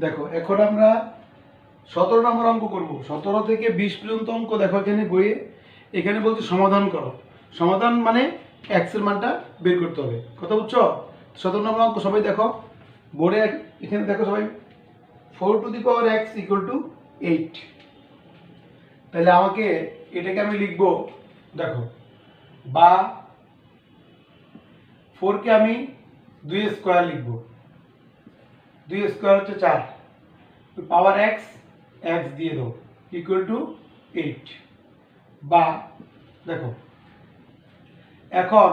দেখো এখন আমরা 17 নম্বর অঙ্ক করব। 17 থেকে 20 পর্যন্ত অঙ্ক দেখো এখানে বইয়ে। এখানে বলছে সমাধান করো। সমাধান মানে এক্স এর মানটা বের করতে হবে। কথা বুঝছো? 17 নম্বর অঙ্ক সবাই দেখো বোর্ডে। এখানে দেখো সবাই 4 two the power x equal to 8। তাহলে আমাকে এটাকে আমি লিখবো, দেখো, বা 4 কে আমি 2 স্কয়ার লিখবো। 2 স্কয়ার হচ্ছে 4, পাওয়ার x দিয়ে দাও ইকুয়াল টু 8। বা দেখো এখন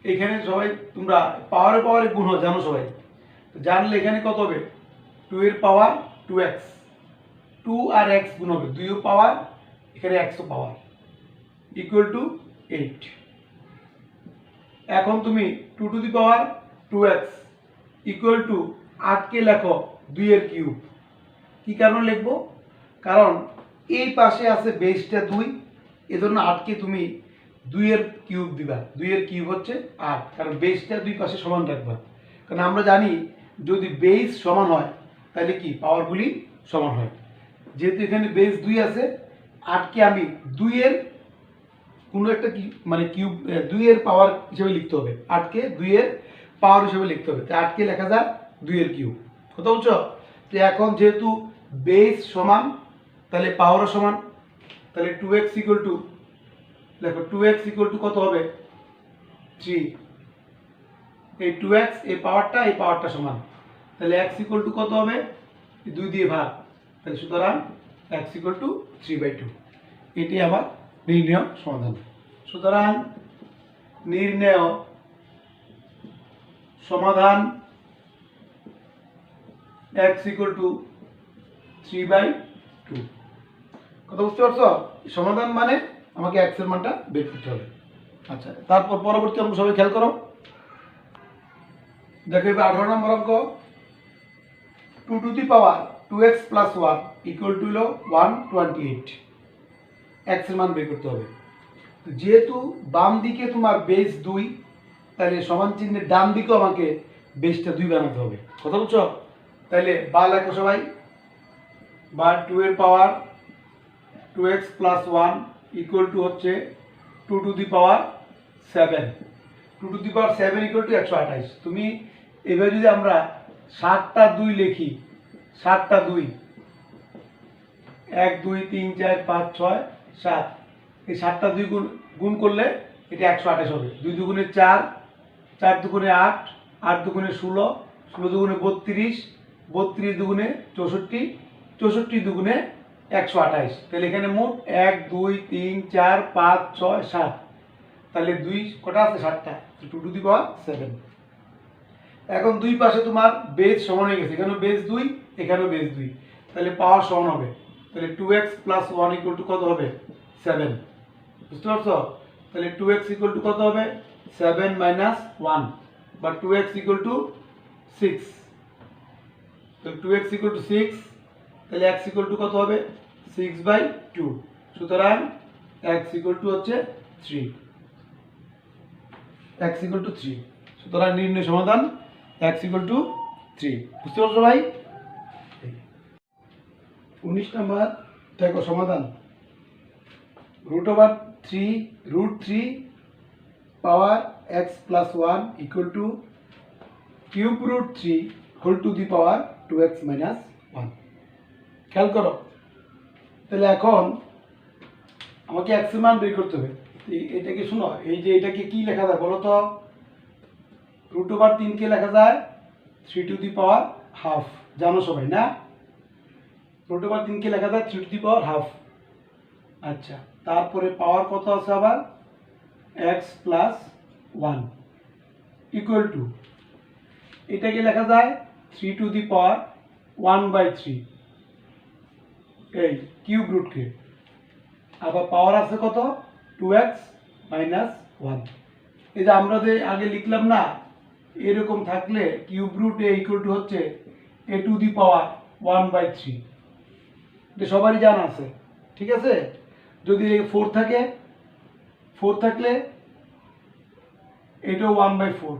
এখানে সবাই তোমরা পাওয়ারে গুণ হয় জানো সবাই, জানলে এখানে কত হবে? 2 এর পাওয়ার 2x, 2 আর x গুণ হবে, 2 ও পাওয়ার এখানে x ও পাওয়ার ইকুয়াল টু 8। এখন তুমি 2 to the power 2x equal to 8 কে লেখো 2 এর কিউব। কি কারণে লিখবো? কারণ এই পাশে আছে বেসটা 2, এজন্য 8 কে তুমি 2 এর কিউব দিবা। 2 এর কিউব হচ্ছে 8, কারণ বেসটা দুই পাশে সমান রাখবা। কারণ আমরা জানি যদি বেস সমান হয় তাহলে কি পাওয়ারগুলি সমান হয়। যেহেতু এখানে বেস 2 আছে, 8 কে আমি 2 এর কোনো একটা মানে কিউব 2 এর পাওয়ার হিসেবে লিখতে হবে। 8 কে 2 এর পাওয়ার হিসেবে লিখতে হবে। তাই 8 কে লেখা যায় 2 এর কিউব। কথা বুঝছো? তো এখন যেহেতু বেস সমান তাহলে পাওয়ারও সমান। তাহলে 2x ইকুয়াল টু, দেখো 2x ইকুয়াল টু কত হবে? 3। এই 2x এই পাওয়ারটা সমান। তাহলে x ইকুয়াল টু কত হবে? 2 দিয়ে ভাগ। তাহলে সুতরাং x ইকুয়াল টু 3/2। এটি আমার নির্ণয় সমাধান। সুতরাং নির্ণয় সমাধান x ইকুয়াল টু 3/2। কথা বুঝতে পারছো? সমাধান মানে আমাকে x এর মানটা বের করতে হবে। আচ্ছা, তারপর পরবর্তী অঙ্ক সবাই খেয়াল করো। দেখো এবার 18 নম্বর অঙ্ক। 2 to the power 2x plus 1 equal two হলো 128। x এর মান বের করতে হবে। যেহেতু বাম দিকে তোমার বেস 2, তাহলে সমান চিহ্নের ডান দিকেও আমাকে বেসটা 2 বানাতে হবে। কথা বুঝছো? তাহলে বা লেখো সবাই। বা 2 এর পাওয়ার 2x প্লাস 1 ইকুয়াল টু হচ্ছে 2 to the power 7। 2 to the power 7 equal to 128। তুমি এবার যদি আমরা 7টা 2 লিখি, 7টা 2, 1 2 3 4 5 6 7, এই 7টা 2 গুণ করলে এটা 128 হবে। 2 দুগুণে 4, 4 দুগুণে 8, 8 দুগুণে 16, 16 দুগুণে 32, 32 দুগুণে 64, 64 দুগুণে 128। তাহলে এখানে মোট 1 2 3 4 5 6 7, তাহলে 2 কটা আছে? 7টা। 2 টু দি পাওয়ার 7। এখন দুই পাশে তোমার বেস সমান হয়ে গেছে, এখানেও বেস 2, এখানেও বেস 2, তাহলে পাওয়ার সমান হবে। তাহলে 2x প্লাস 1 ইকুয়াল টু কত হবে? 7। বুঝতে পারছো? তাহলে 2x ইকুয়াল টু কত হবে? 7 মাইনাস 1, বা 2x ইকুয়াল টু 6। তাহলে 2x ইকুয়াল টু 6, তাহলে x ইকুয়াল টু কত হবে? 6/2। সুতরাং x ইকুয়াল টু হচ্ছে 3। x equal two 3। সুতরাং নির্ণয় সমাধান x ইকুয়াল টু 3। বুঝতে পারছো ভাই? 19 নম্বর দেখো সমাধান। √3 power x plus 1 equal to cube √3 whole to the power 2x minus 1। খেয়াল করো। তাহলে এখন আমাকে x এর মান বের করতে হবে। এটাকে শোনো, এই যে এটাকে কি লেখা যায় বলো তো? √3 কে লেখা যায় 3 টু দি পাওয়ার হাফ। জানো সবাই না? √3 কে লেখা যায় 3 টু দি পাওয়ার হাফ। আচ্ছা, তারপরে পাওয়ার কত আছে আবার? x প্লাস 1 ইকুয়াল টু, এটাকে লেখা যায় 3 টু দি পাওয়ার 1/3, এই কিউব রুটকে। আবার পাওয়ার আছে কত? 2x minus 1। এই যে আমরা যে আগে লিখলাম না, এরকম থাকলে cube root A equal to হচ্ছে a টু দি পাওয়ার 1/3। এটা সবারই জানা আছে, ঠিক আছে? যদি 4 থাকে, 4 থাকলে এটাও 1/4।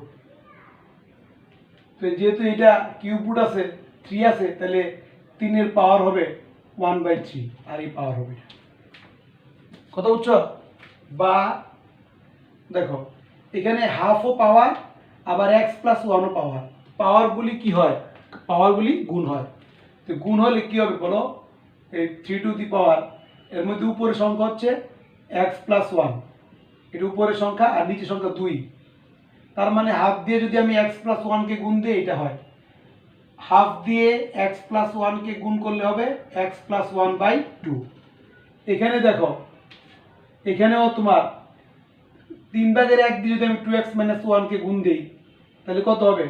তো যেহেতু এটা কিউব রুট আছে 3 আছে, তাহলে 3 এর পাওয়ার হবে 1/3 আর এই পাওয়ার হবে। কথা বুঝছো? বা দেখো এখানে হাফও পাওয়ার, আবার x + 1ও পাওয়ার। পাওয়ারগুলি কি হয়? পাওয়ারগুলি গুণ হয়। তো গুণ হলে কি হবে বলো? এই 3 টু দি পাওয়ার, এর মধ্যে উপরের সংখ্যা হচ্ছে x + 1, এটা উপরের সংখ্যা আর নিচের সংখ্যা 2। তার মানে হাফ দিয়ে যদি আমি x + 1 কে গুণ দিই এটা হয়, হাফ দিয়ে x + 1 কে গুণ করলে হবে x + 1/2। এখানে দেখো এখানেও তোমার 3/1 দিয়ে যদি আমি 2x - 1 কে গুণ দিই তাহলে কত হবে?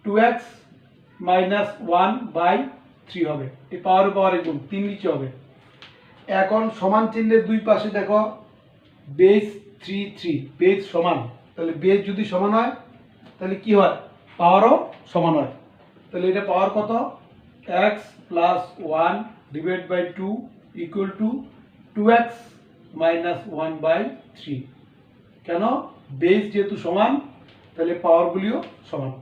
2x - 1/3 হবে। এই পাওয়ারে গুণ 3 নিচে হবে। এখন সমান চিহ্নের দুই পাশে দেখো বেস 3 3, বেস সমান, তাহলে বেস যদি সমান হয় তাহলে কি হয়? পাওয়ারও সমান হয়। তাহলে এটা পাওয়ার কত? x + 1 / 2 = 2x - 1/3। কেন? বেস যেহেতু সমান তাহলে পাওয়ারগুলিও সমান।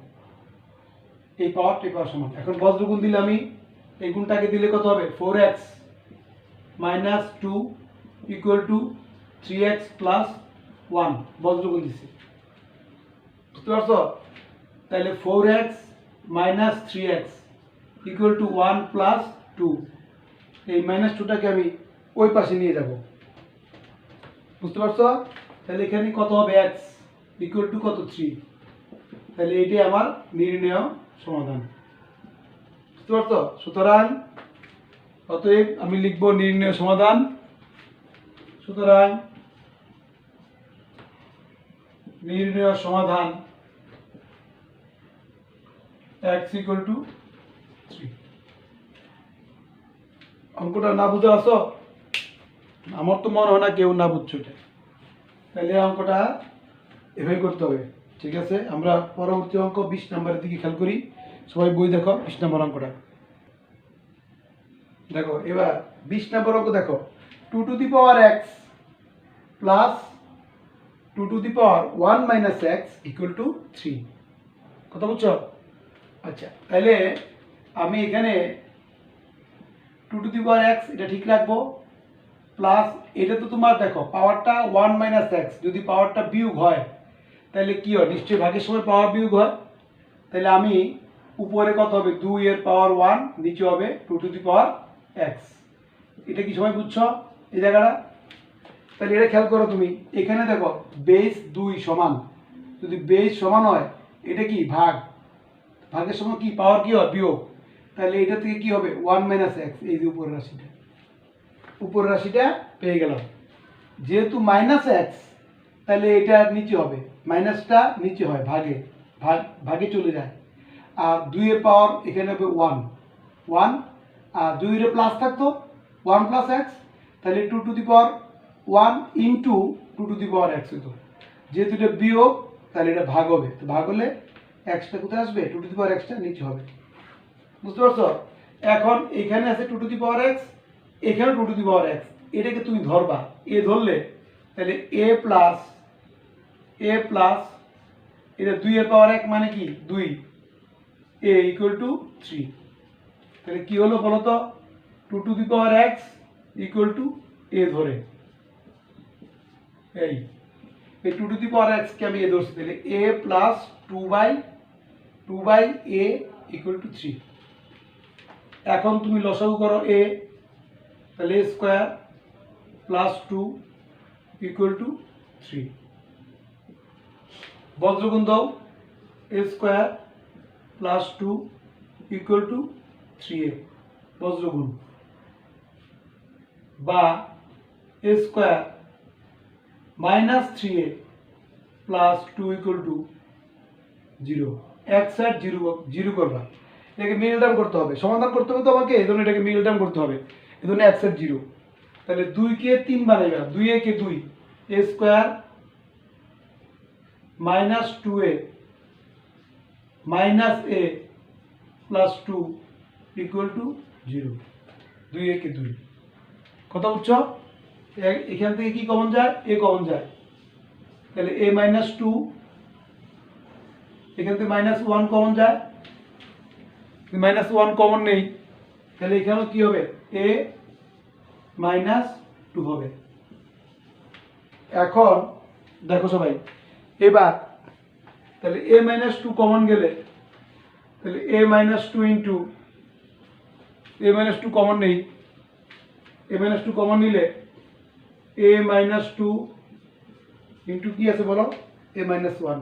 এই পাওয়ার সমান। এখন বজ্রগুণ দিলে আমি এই গুণটাকে দিলে কত হবে? 4x - 2 = 3x + 1, বজ্রগুণ দিচ্ছি। বুঝতে পারছো? তাহলে 4x - 3x = 1 + 2। এই -2টাকে আমি ওই পাশে নিয়ে যাব। বুঝতে পারছো? তাহলে এখানে কত হবে? x = কত? 3। তাহলে এটাই আমার নির্ণেয় সমাধান। বুঝতে পারছো? সুতরাং অতএব আমি লিখব নির্ণেয় সমাধান। সুতরাং নির্ণেয় সমাধান x = 3। অঙ্কটা না বুঝে আসো? আমার তো মনে হয় না কেউ না বুঝছো এটা। তাহলে অঙ্কটা এভাবে করতে হবে। ঠিক আছে, আমরা পরবর্তী অঙ্ক 20 নম্বরের দিকে খেয়াল করি। সবাই বই দেখো 20 নম্বর অঙ্কটা দেখো। এবার 20 নম্বর অঙ্ক দেখো, 2 to the power x plus 2 to the power 1 - x = 3। কথা বুঝছো? আচ্ছা, তাহলে আমি এখানে 2 টু দি পাওয়ার x এটা ঠিক রাখবো, প্লাস এটা তো তোমার দেখো পাওয়ারটা 1 - x, যদি পাওয়ারটা বিয়োগ হয় তাহলে কি হয়? নিশ্চয়ই ভাগের সময় পাওয়ার বিয়োগ হয়। তাহলে আমি উপরে কত হবে? 2 এর পাওয়ার 1, নিচে হবে 2 টু দি পাওয়ার x। এটা কি সবাই বুঝছো এই জায়গাটা? তাহলে এটা খেয়াল করো তুমি, এখানে দেখো বেস 2 সমান, যদি বেস সমান হয় এটা কি ভাগ, ভাগের সময় কি পাওয়ার কি হয়? বিয়োগ। তাহলে এটা থেকে কি হবে? 1 - x, এই যে উপরের রাশিটা পেয়ে গেলাম। যেহেতু -x তাহলে এটা নিচে হবে, মাইনাসটা নিচে হয়, ভাগে চলে যায়। আর 2 এর পাওয়ার এখানে হবে 1, আর 2 এর প্লাস থাকতো 1 + x, তাহলে 2 to the power 1 × 2 to the power x হতো। যেহেতু এটা বিয়োগ তাহলে এটা ভাগ হবে, তো ভাগ হলে xটা কোথায় আসবে? 2 টু দি পাওয়ার xটা নিচে হবে। বুঝতে পারছো? এখন এখানে আছে 2 টু দি পাওয়ার x, এখানে 2 টু দি পাওয়ার x, এটাকে তুমি ধরবা, এ ধরলে তাহলে a প্লাস এটা 2 এর পাওয়ার 1 মানে কি 2, a = 3। তাহলে কি হলো বলো তো? 2 to the power x = a ধরে, এই 2 টু দি পাওয়ার x কে আমি a ধরছি, তাহলে a + 2/a = 3। এখন তুমি লসাগু করো a, তাহলে a² + 2 = 3। বজ্রগুণ দাও, a² + 2 = 3a, বজ্রগুণ। বা a² - 3a + 2 = 0। এক সাইড 0 করবা, এটাকে মিল টার্ম করতে হবে, সমাধান করতে হবে তো আমাকে, এই জন্য এটাকে মিল টার্ম করতে হবে, এই জন্য এক সাইড 0। তাহলে 2 কে 3 বানাইবা, 2 এ কে 2, a² - 2a - a + 2 = 0, 2 এ কে 2। কথা বুঝছো? এখান থেকে কি কমন যায়? a কমন যায়, তাহলে a - 2, এখান থেকে -1 কমন যায়, -1 কমন নেই, তাহলে এখানেও কি হবে a -2 হবে। এখন দেখো সবাই, এবার তাহলে a -2 কমন গেলে তাহলে a -2 ইন্টু a -2 কমন নেই, a -2 কমন নিলে a -2 ইন্টু কি আছে বলো, a -1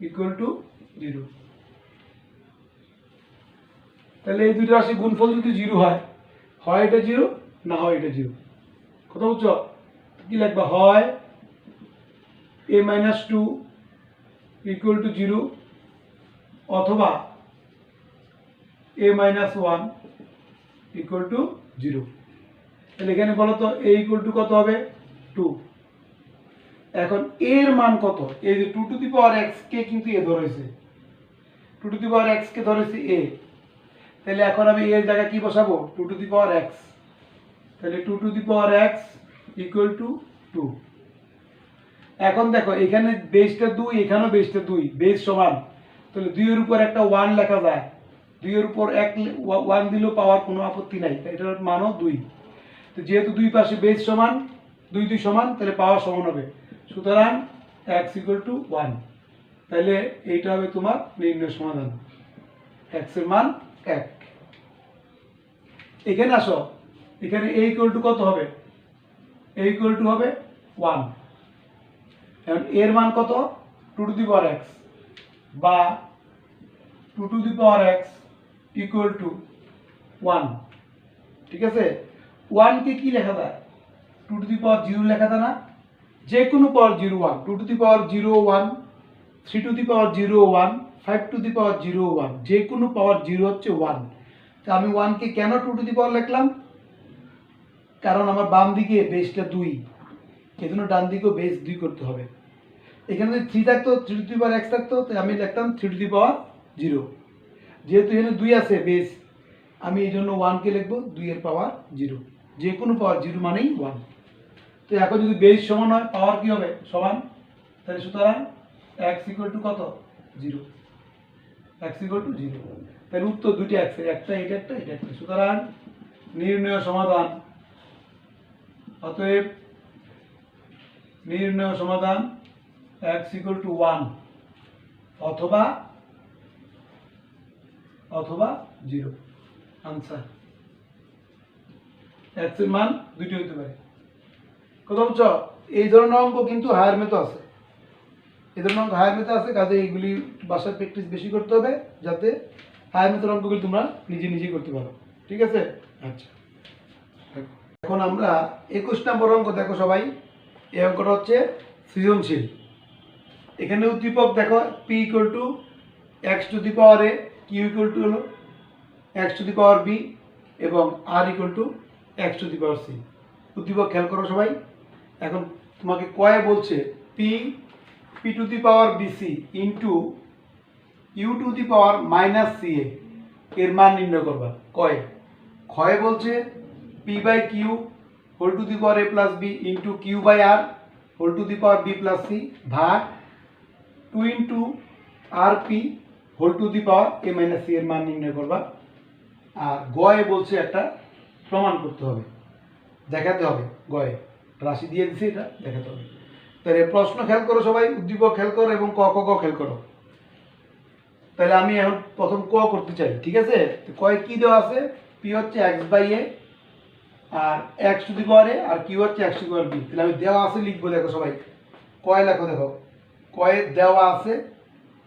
ইকুয়াল টু 0। তাহলে এই দুটো রাশি গুণফল যদি 0 হয়, হয় এটা 0 না হয় এটা 0। কথা বুঝছো? কি লিখবা, হয় a -2 ইকুয়াল টু 0 অথবা a -1 ইকুয়াল টু 0। তাহলে এখানে বলো তো a ইকুয়াল টু কত হবে, 2। এখন এর মান কত, এই যে 2 টু দি পাওয়ার x কে কিন্তু a ধরেছে, 2 টু দি পাওয়ার x কে ধরেছে a, তাহলে এখন আমি এর জায়গায় কি বসাবো, 2 টু দি পাওয়ার x। তাহলে 2 to the power x equal two 2। এখন দেখো এখানে বেসটা 2, এখানেও বেসটা 2, বেস সমান, তাহলে 2 এর উপর একটা 1 লেখা যায়, 2 এর উপর 1 দিলেও পাওয়ার কোনো আপত্তি নাই, এটার মানও 2। তো যেহেতু দুই পাশে বেস সমান, 2 2 সমান, তাহলে পাওয়ার সমান হবে, সুতরাং x ইকুয়াল টু 1। তাহলে এইটা হবে তোমার নির্ণয় সমাধান, x এর মান 1। এখানে আসো, এখানে a ইকুয়াল টু কত হবে, a ইকুয়াল টু হবে 1। এখন এর মান কত, 2 টু দি পাওয়ার x বা 2 to the power x equal two 1। ঠিক আছে, 1 কে কি লেখা যায়, 2 টু দি পাওয়ার 0 লেখা যায় না, যে কোনো power 0 1, 2 to the power 0 1, 3 to the power 0 1, 5 to the power 0 1, যে কোনো পাওয়ার 0 হচ্ছে 1। তো আমি 1 কে কেন 2 টু দি পাওয়ার লিখলাম, কারণ আমার বাম দিকে বেসটা 2, এজন্য ডান দিকেও বেস 2 করতে হবে। এখানে যদি 3 থাকতো, 3 টু দি পাওয়ার x থাকতো, তো আমি লিখতাম 3 টু দি পাওয়ার 0। যেহেতু এখানে 2 আছে বেস, আমি এই জন্য 1 কে লিখবো 2 এর পাওয়ার 0, যে কোনো পাওয়ার 0 মানেই 1। তো এখন যদি বেস সমান হয়, পাওয়ার কি হবে সমান, তাহলে সুতরাং x ইকুয়াল টু কত, 0, x ইকুয়াল টু 0। তাহলে উত্তর দুটি x, একটা এটা একটা এটা একটা, সুতরাং নির্ণয় সমাধান, অতএব নির্ণয় সমাধান x ইকুয়াল টু 1 অথবা 0। আনসার, x এর মান দুটি হতে পারে। কথা বুঝছো? এই ধরনের অঙ্ক কিন্তু হায়ার মেথও আছে, এই ধরনের অঙ্ক হায়ার মেথে আছে, কাজে এইগুলি বাসায় প্র্যাকটিস বেশি করতে হবে, যাতে হায়ার মেথের অঙ্কগুলি তোমরা নিজে নিজেই করতে পারো। ঠিক আছে, আচ্ছা। এখন আমরা 21 নম্বর অঙ্ক দেখো সবাই, এই অঙ্কটা হচ্ছে সৃজনশীল। এখানে উদ্দীপক দেখো, p equal to x to the power a, q equal to হলো x to the power b এবং r equal to x to the power c। উদ্দীপক খেয়াল করো সবাই। এখন তোমাকে কয়ে বলছে p to the power bc into u to the power minus ca এর মান নির্ণয় করবা। ক্ষয়ে বলছে p by Q whole to the power a plus b into Q by R whole to the power b plus c ভাগ 2 into R P whole to the power a minus c এর মান নির্ণয় করবা। আর গয়ে বলছে একটা প্রমাণ করতে হবে, দেখাতে হবে, গয়ে রাশি দিয়ে দিছে, এটা দেখাতে হবে। তাহলে প্রশ্ন খেয়াল করো সবাই, উদ্দীপক খেয়াল করো এবং ক ক ক খেয়াল করো। তাহলে আমি এখন প্রথম ক করতে চাই, ঠিক আছে। তো কয় কি দেওয়া আছে, পি হচ্ছে x বাই এ আর x to the power A আর কিউ হচ্ছে x to the power B. তাহলে আমি দেওয়া আছে লিখবো, দেখো সবাই কয় লেখো, দেখো কয়ে দেওয়া আছে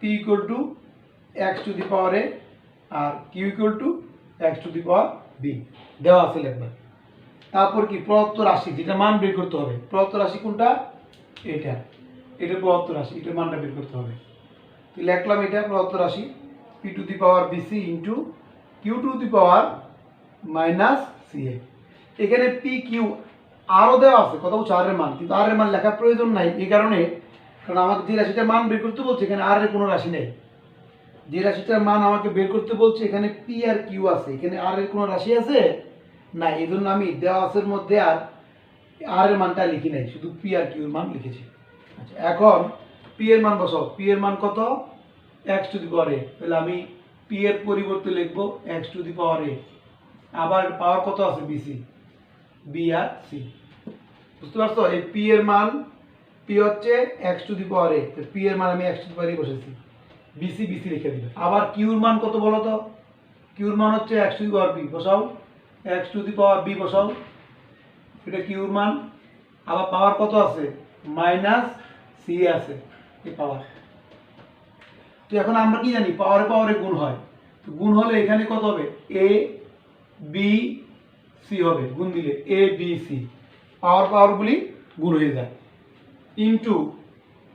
P equal to x to the power A আর Q equal to x to the power B দেওয়া আছে লিখবা। তারপর কি প্রদত্ত রাশি, যেটা মান বের করতে হবে। প্রদত্ত রাশি কোনটা, এটা প্রদত্ত রাশি, এটার মানটা বের করতে হবে। তো লিখলাম এটা প্রদত্ত রাশি P to the power BC into Q to the power minus C A. এখানে পি কিউ আরও দেওয়া আছে, কথা বলছে আর এর মান, কিন্তু আর এর মান লেখার প্রয়োজন নাই এই কারণে, কারণ আমাকে যে রাশিটার মান বের করতে বলছে এখানে আর এর কোনো রাশি নেই। যে রাশিটার মান আমাকে বের করতে বলছে এখানে পি আর কিউ আছে, এখানে আর এর কোনো রাশি আছে না, এই জন্য আমি দেওয়া আছে মধ্যে আর এর মানটা লিখি নাই, শুধু পি আর কিউ এর মান লিখেছি। আচ্ছা, এখন পি এর মান বসাও, পি এর মান কত, x টু দি পাওয়ার এ। তাহলে আমি পি এর পরিবর্তে লিখবো x to the power A, আবার পাওয়ার কত আছে বিসি, বি আর সি। বুঝতে পারছো? এই পি এর মান, পি হচ্ছে X to the power A, P এর মান আমি এক্স টু দি পাওয়ার এ বসেছি, বিসি বিসি লিখে দিবে। আবার কিউর মান কত বলো তো? কিউর মান হচ্ছে X to the power B, বসাও X to the power B বসাও, এটা কিউর মান। আবার পাওয়ার কত আছে? মাইনাস সি আছে এই পাওয়ার। তো এখন আমরা কি জানি পাওয়ারে পাওয়ারে গুণ হয়, তো গুণ হলে এখানে কত হবে? এ বি সি হবে, গুণ দিলে এ বি সি, পাওয়ার পাওয়ারগুলি গুণ হয়ে যায়। ইনটু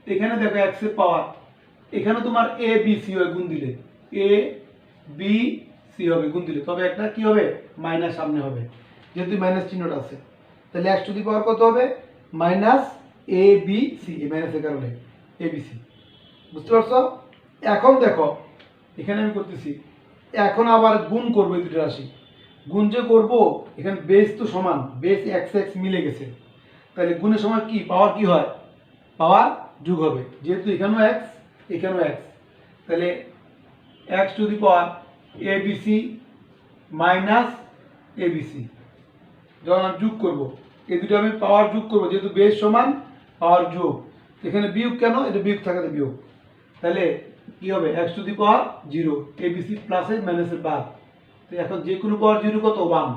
এখানে দেখো এক্স এর পাওয়ার, এখানে তোমার এ বি সি হয়, গুণ দিলে এ বি সি হবে, গুণ দিলে তবে একটা কি হবে? মাইনাস সামনে হবে, যেহেতু মাইনাস চিহ্নটা আছে। তাহলে এক্স টু দি পাওয়ার কত হবে? মাইনাস এ বি সি, এই মাইনাসের কারণে এ বি সি। বুঝতে পারছো? এখন দেখো এখানে আমি করতেছি, এখন আবার গুণ করবো এই দুটো রাশি। গুণ যে করবো, এখানে বেস তো সমান, বেস এক্স এক্স মিলে গেছে, তাহলে গুণের সময় কি পাওয়ার কি হয়? পাওয়ার যোগ হবে, যেহেতু এখানেও এক্স এখানেও এক্স, তাহলে X to the power A B C minus A B C. যখন আমি যোগ করবো, এই দুটো আমি পাওয়ার যোগ করবো, যেহেতু বেস সমান পাওয়ার যোগ, এখানে বিয়োগ কেন? এটা বিয়োগ থাকাতে বিয়োগ, তাহলে কি হবে? X to the power zero, A B C প্লাসের মাইনাসের বাদ। তো এখন যে কোনো পাওয়ার জিরো কত? ওয়ান,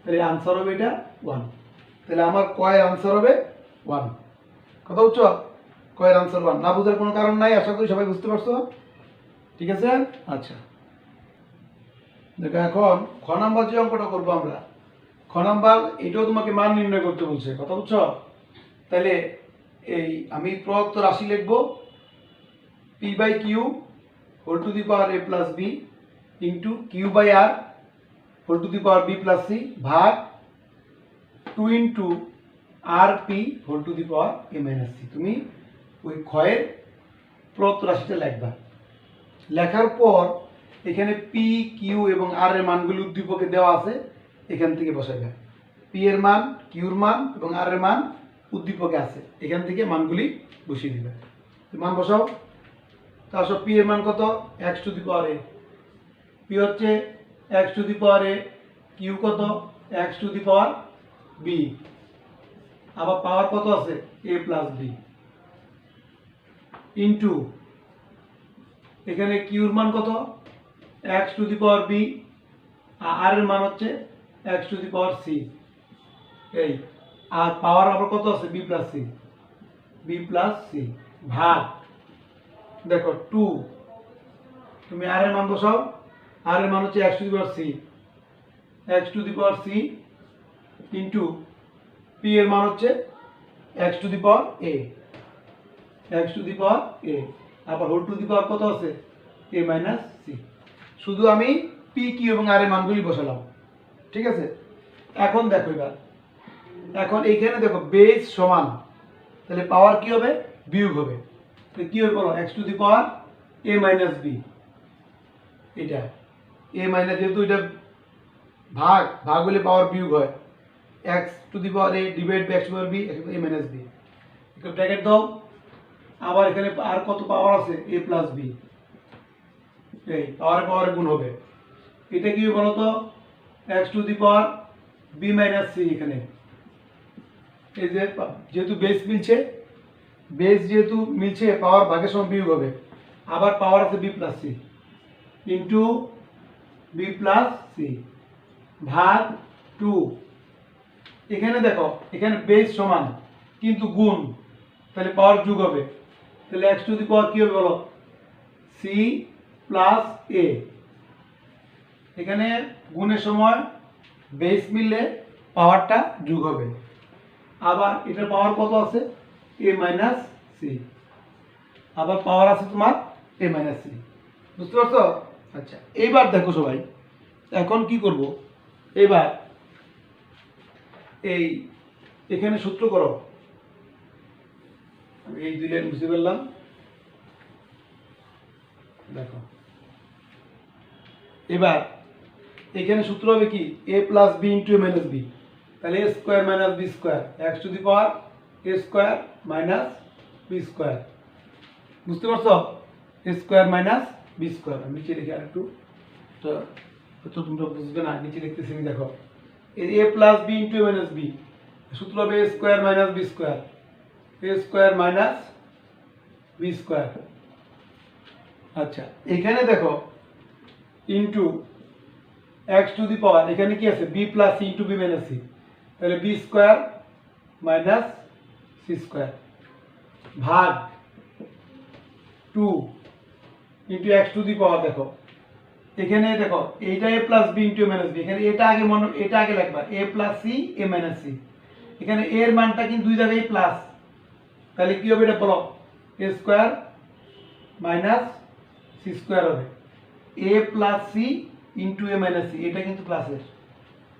তাহলে আনসার হবে এটা ওয়ান। তাহলে আমার কয়ের আনসার হবে ওয়ান। কথা বুঝছো? কয়ের আনসার ওয়ান। না বোঝার কোনো কারণ নাই, আশা করি সবাই বুঝতে পারছো। ঠিক আছে? আচ্ছা দেখো এখন খ নাম্বার যে অঙ্কটা করবো আমরা, খ নাম্বার এটাও তোমাকে মান নির্ণয় করতে বলছে। কথা বুঝছো? তাহলে এই আমি প্রদত্ত রাশি লিখবো P by Q whole to the power A plus B into Q by R whole to the power B plus C ভাগ two into R P whole to the power A minus C. তুমি ওই ক্ষয়ের প্রদত্ত রাশিটা লিখবা। লেখার পর এখানে পি কিউ এবং আর এর মানগুলি উদ্দীপকে দেওয়া আছে, এখান থেকে বসাবে। পি এর মান, কিউর মান এবং আর এর মান উদ্দীপকে আছে, এখান থেকে মানগুলি বসিয়ে দিবে। মান বসাও। তার সব পি এর মান কত? X to the power A, P হচ্ছে X to the power A, Q কত? X to the power B, আবার পাওয়ার কত আছে? এ প্লাস বি ইন্টু এখানে কিউর মান কত? X to the power B, R এর মান হচ্ছে X to the power C, এই আর পাওয়ার আবার কত আছে? B plus C, B plus C ভাগ দেখো টু, তুমি আর এর মান বসাও, আর এর মান হচ্ছে X to the power C, X to the power C into P এর মান হচ্ছে X to the power A, X to the power A, আবার হোল টু দি পাওয়ার কত আছে? A minus C. শুধু আমি পি কিউ এবং আর এর মানগুলি বসালাম। ঠিক আছে? এখন দেখো এবার, এখন এইখানে দেখো বেস সমান, তাহলে পাওয়ার কি হবে? বিয়োগ হবে। তাহলে কি হবে বলো? X to the power A minus B, এটা এ মাইনাস, যেহেতু এটা ভাগ, ভাগ হলে পাওয়ার বিয়োগ হয়, X to the power A divide by X to the power B, A minus B, একটু ব্র্যাকেট দাও। আবার এখানে আর কত পাওয়ার আছে? এ প্লাস বি, এই পাওয়ারে পাওয়ারে গুণ হবে। এটা কি বলো তো? X to the power B minus C, এখানে এই যে যেহেতু বেস মিলছে, বেস যেহেতু মিলছে পাওয়ার ভাগের সময় বিয়োগ হবে। আবার পাওয়ার আছে B plus C into B plus C ভাগ টু, এখানে দেখো এখানে বেস সমান কিন্তু গুণ, তাহলে পাওয়ার যোগ হবে, তাহলে এক্স টু দি পাওয়ার কি হবে বলো? সি প্লাস এ, এখানে গুণের সময় বেস মিললে পাওয়ারটা যোগ হবে। আবার এটার পাওয়ার কত আছে? এ মাইনাস সি, আবার পাওয়ার আছে তোমার এ মাইনাস সি। বুঝতে পারছো? আচ্ছা এইবার দেখো সবাই, এখন কি করব? এবার এই এখানে সূত্র করো, এই দুই লাইন বুঝতে পারলাম। দেখো এবার এখানে সূত্র হবে কি? A plus B into A minus B, তাহলে A square minus B square, X to the power A square minus B square. বুঝতে পারছো? A square minus B square, আমি নিচে লিখে আর একটু তো তোমরা বুঝবে না, নিচে লিখতেছি আমি, দেখো a plus B into A minus B, সূত্র হবে a square minus B square, A square minus B square. আচ্ছা, এখানে দেখো into x to the power, এখানে কি আছে B plus C into B minus C, তাহলে B square minus C square ভাগ 2 into x to the power. দেখো এখানে দেখো এইটা A plus B into A minus B, এখানে এটা আগে লিখবা A plus c A minus C, এখানে এর মানটা কিন্তু দুই জায়গায় প্লাস, তাহলে কি হবে এটা বলো, এ স্কোয়ার মাইনাস সি স্কোয়ার হবে, এ plus C into A minus C, এটা কিন্তু প্লাসের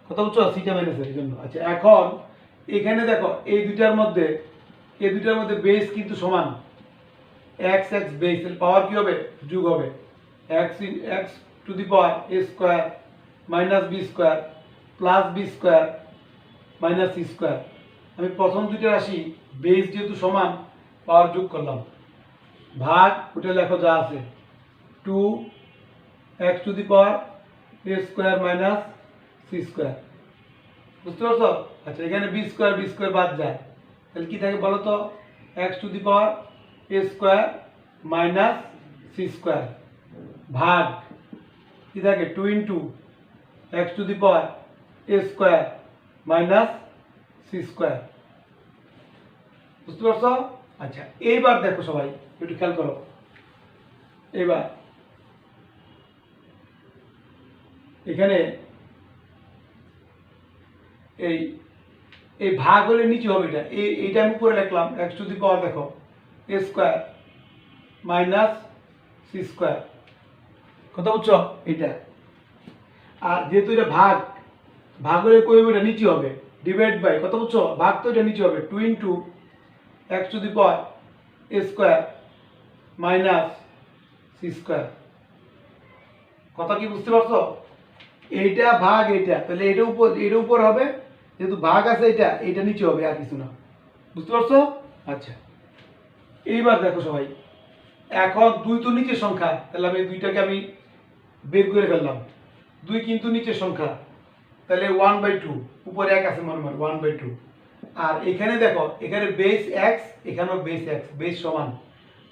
কথা বলছো, সিটা মাইনাসের জন্য। আচ্ছা, এখন এখানে দেখো এই দুইটার মধ্যে বেস কিন্তু সমান, এক্স এক্স বেস, পাওয়ার কি হবে, যোগ হবে, x to the power A square minus B square plus B square minus C square. আমি প্রথম দুইটা রাশি বেস যেহেতু সমান, পাওয়ার যোগ করলাম, ভাগ ওটা লেখো যা আছে 2 x to the power A square minus C square, বুঝতে পারছো? আচ্ছা, এখানে বি স্কোয়ার বাদ যায়, তাহলে কি থাকে বলো তো, x to the power A square minus C square ভাগ কি থাকে 2 into x to the power A square minus C square, বুঝতে পারছো? আচ্ছা, এইবার দেখো সবাই একটু খেয়াল করো, এবার এখানে এই ভাগ হলে নিচে হবে, এইটা আমি উপরে লিখলাম এক্স টু দি পাওয়ার, দেখো এ স্কোয়ার মাইনাস সি স্কোয়ার, কথা বুঝছো এটা? আর যেহেতু এটা ভাগ হলে কই হবে, এটা নিচে হবে, ডিভাইড বাই, কথা বুঝছো, ভাগ তো এটা নিচে হবে 2 into x to the power A square minus C square, কথা কি বুঝতে পারছো? এইটা ভাগ এইটা, তাহলে এটা উপর হবে, যেহেতু ভাগ আছে এটা নিচে হবে, আর কিছু না, বুঝতে পারছো? আচ্ছা, এইবার দেখো সবাই, এখন 2 তো নিচের সংখ্যা, তাহলে আমি দুইটাকে আমি বের করে ফেললাম, 2 কিন্তু নিচের সংখ্যা, তাহলে 1/2, উপরে 1 আছে মনে 1/2, আর এখানে দেখো এখানে বেস এক্স, এখানেও বেস এক্স, বেস সমান,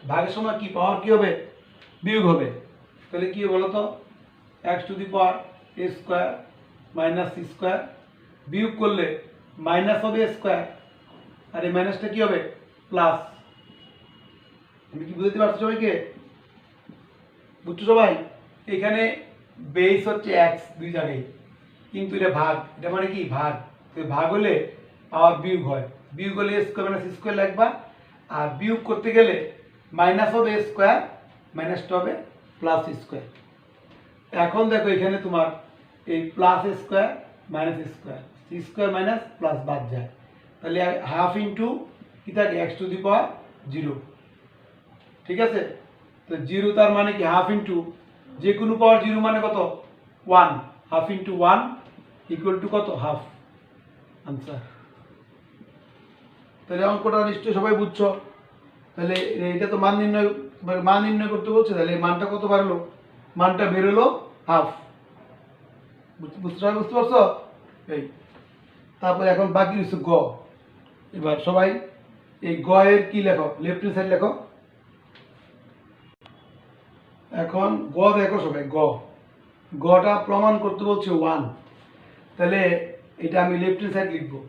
ভাগের সময় কি পাওয়ার কি হবে, বিয়োগ হবে, তাহলে কি বলো তো, x to the power A square minus C square, বিয়োগ করলে মাইনাস হবে এ স্কোয়ার, আর এই মাইনাসটা কি হবে প্লাস। আমি কি বুঝতে পারছি সবাইকে? বুঝছো সবাই? এখানে বেস হচ্ছে এক্স দুই জায়গায়, কিন্তু এটা ভাগ, এটা মানে কি ভাগ, তো ভাগ হলে পাওয়ার বিয়োগ হয়, বিয়োগ হলে এ স্কোয়ার মাইনাস স্কোয়ার লিখবা, আর বিয়োগ করতে গেলে মাইনাস হবে এ স্কোয়ার, মাইনাসটা হবে প্লাস স্কোয়ার। এখন দেখো এখানে তোমার এই plus square minus square, c square minus plus বাদ যায়, তাহলে হাফ ইন্টু কি থাকে এক্স টু দি পাওয়ার 0, ঠিক আছে? তো 0 তার মানে কি হাফ ইন্টু যে কোনো পাওয়ার 0 মানে কত 1, হাফ ইন্টু 1 ইকুয়াল টু কত, হাফ, আনসার। তাহলে অঙ্কটা নিশ্চয়ই সবাই বুঝছো? তাহলে এটা তো মান নির্ণয় করতে বলছে, তাহলে এই মানটা কত বাড়লো, মানটা বেরোলো হাফ, বুঝতে পারছো? এই তারপরে এখন বাকি হচ্ছে গ। এবার সবাই এই গ এর কি লেখো, লেফট হ্যান্ড সাইড লেখো। এখন গ দেখো সবাই, গটা প্রমাণ করতে বলছে 1, তাহলে এটা আমি লেফট হ্যান্ড সাইড লিখবো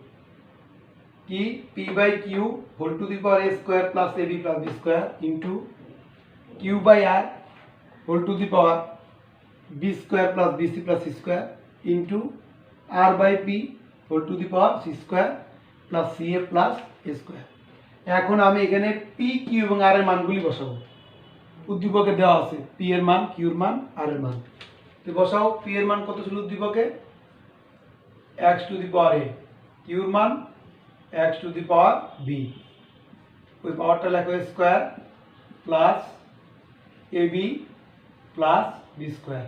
কি, p by Q whole to the power A square plus A B plus B square into Q by R whole to the power b square plus BC plus C square into r by p whole to the power c square plus c a plus a square. এখন আমি এখানে P Q এবং আর এর মানগুলি বসাবো, উদ্দীপকে দেওয়া আছে পি এর মান, কিউর মান, আর এর মান, তো বসাও। পি এর মান কত ছিল উদ্দীপকে, x to the power A, কিউর মান X to the power B, ওই পাওয়ারটা লেখো square plus A B plus B square.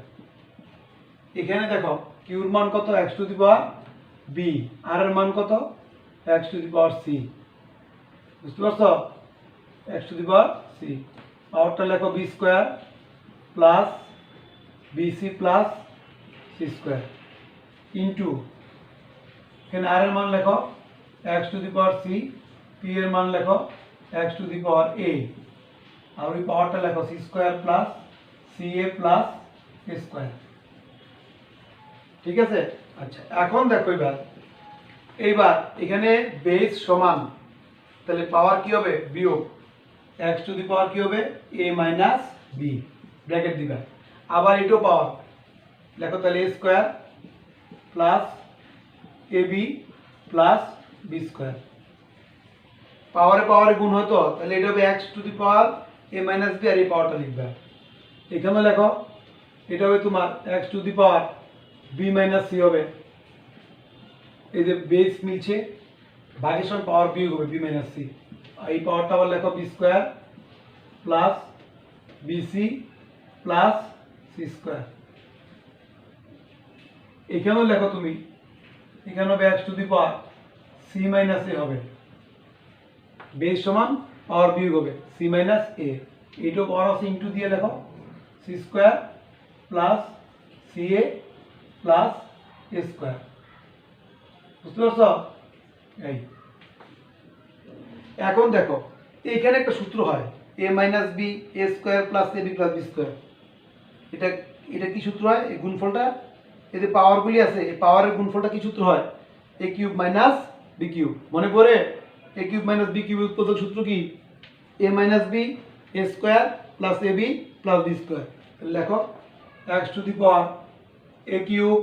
এখানে দেখো কিউর মান কত X to the power B, R এর মান কত X to the power C, বুঝতে পারছো? X to the power C, পাওয়ারটা লেখো B square plus BC plus C square into এখানে আর এর মান লেখো x to the power C, P এর মান লেখো x to the power A, আর ওই পাওয়ারটা লেখো C square plus c a plus a square. ঠিক আছে? আচ্ছা, এখন দেখো এইবার এখানে বেস সমান, তাহলে পাওয়ার কি হবে বিয়োগ এক্স টু দি পাওয়ার কি হবে এ মাইনাস বি, ব্র্যাকেট দিবা। আবার এটাও পাওয়ার লেখো, তাহলে A square plus A B plus B square. পাওয়ারে পাওয়ারে গুণ হতো, তাহলে এটা হবে x to the power A minus B, আর এই পাওয়ারটা লিখবে। এখানে লেখো এটা হবে তোমার X to the power B minus C হবে, এই যে বেস মিলছে, ভাগের সময় পাওয়ার বিয়োগ হবে বি মাইনাস সি। এই পাওয়ারটা আবার লেখো B square plus BC plus C square. এখানেও লেখো তুমি, এখানে হবে x to the power C minus A হবে, বেস সমান পাওয়ার বিয়োগ হবে সি মাইনাস এ, এইটাও পাওয়ার আছে ইন্টু দিয়ে লেখো C square plus c a plus a square. বুঝতে পারছো? এই এখন দেখো এখানে একটা সূত্র হয় এ minus b a square plus A B plus B square. এটা এটা কি সূত্র হয়? এই গুণফলটা, এই যে পাওয়ারগুলি আছে এই পাওয়ারের গুণফলটা কি সূত্র হয়? A cube minus b cube. মনে পড়ে? A cube minus b cube উৎপাদক সূত্র কি? A minus b a square plus A B plus B square. লেখো x to the power a cube